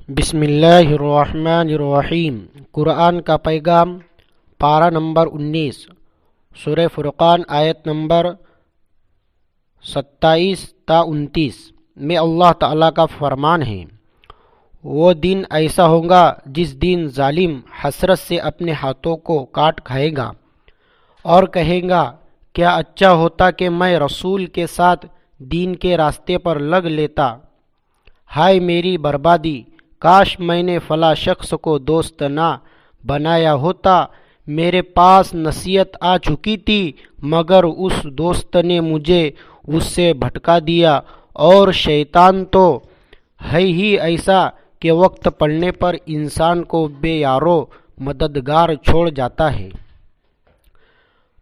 بسم اللہ الرحمن الرحیم۔ قرآن کا پیغام، پارہ نمبر 19، سورہ فرقان، آیت نمبر 27 تا 29 میں اللہ تعالیٰ کا فرمان ہے، وہ دن ایسا ہوگا جس دن ظالم حسرت سے اپنے ہاتھوں کو کاٹ کھائے گا اور کہے گا، کیا اچھا ہوتا کہ میں رسول کے ساتھ دین کے راستے پر لگ لیتا۔ ہائے میری بربادی، کاش میں نے فلاں شخص کو دوست نہ بنایا ہوتا، میرے پاس نصیحت آ چکی تھی مگر اس دوست نے مجھے اس سے بھٹکا دیا، اور شیطان تو ہے ہی ایسا کہ وقت پڑنے پر انسان کو بے یارو مددگار چھوڑ جاتا ہے۔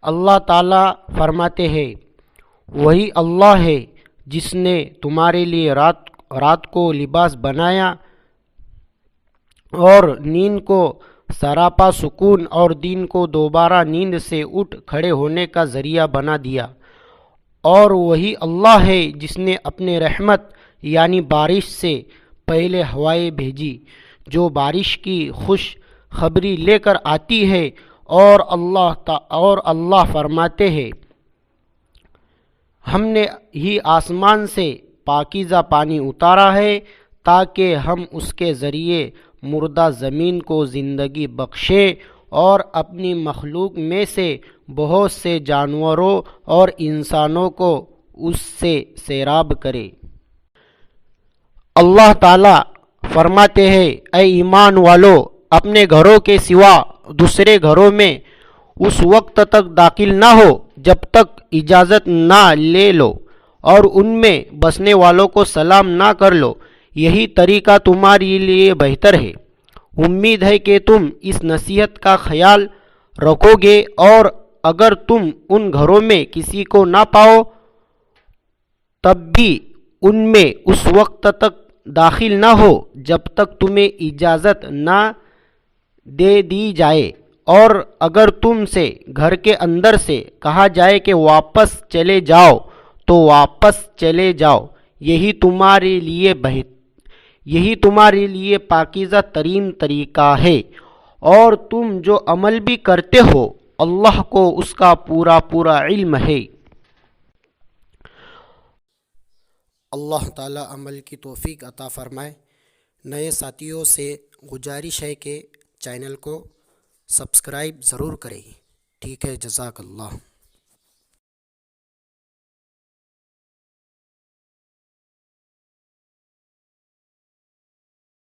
اللہ تعالیٰ فرماتے ہیں، وہی اللہ ہے جس نے تمہارے لیے رات کو لباس بنایا اور نیند کو سراپا سکون اور دن کو دوبارہ نیند سے اٹھ کھڑے ہونے کا ذریعہ بنا دیا، اور وہی اللہ ہے جس نے اپنے رحمت یعنی بارش سے پہلے ہوائیں بھیجی جو بارش کی خوش خبری لے کر آتی ہے، اور اللہ فرماتے ہیں، ہم نے ہی آسمان سے پاکیزہ پانی اتارا ہے تاکہ ہم اس کے ذریعے مردہ زمین کو زندگی بخشے اور اپنی مخلوق میں سے بہت سے جانوروں اور انسانوں کو اس سے سیراب کرے۔ اللہ تعالیٰ فرماتے ہیں، اے ایمان والو، اپنے گھروں کے سوا دوسرے گھروں میں اس وقت تک داخل نہ ہو جب تک اجازت نہ لے لو، اور ان میں بسنے والوں کو سلام نہ کر لو، یہی طریقہ تمہارے لیے بہتر ہے۔ امید ہے کہ تم اس نصیحت کا خیال رکھو گے، اور اگر تم ان گھروں میں کسی کو نہ پاؤ تب بھی ان میں اس وقت تک داخل نہ ہو جب تک تمہیں اجازت نہ دے دی جائے، اور اگر تم سے گھر کے اندر سے کہا جائے کہ واپس چلے جاؤ تو واپس چلے جاؤ، یہی تمہارے لیے پاکیزہ ترین طریقہ ہے، اور تم جو عمل بھی کرتے ہو اللہ کو اس کا پورا علم ہے۔ اللہ تعالی عمل کی توفیق عطا فرمائے۔ نئے ساتھیوں سے گزارش ہے کہ چینل کو سبسکرائب ضرور کریں۔ ٹھیک ہے، جزاک اللہ۔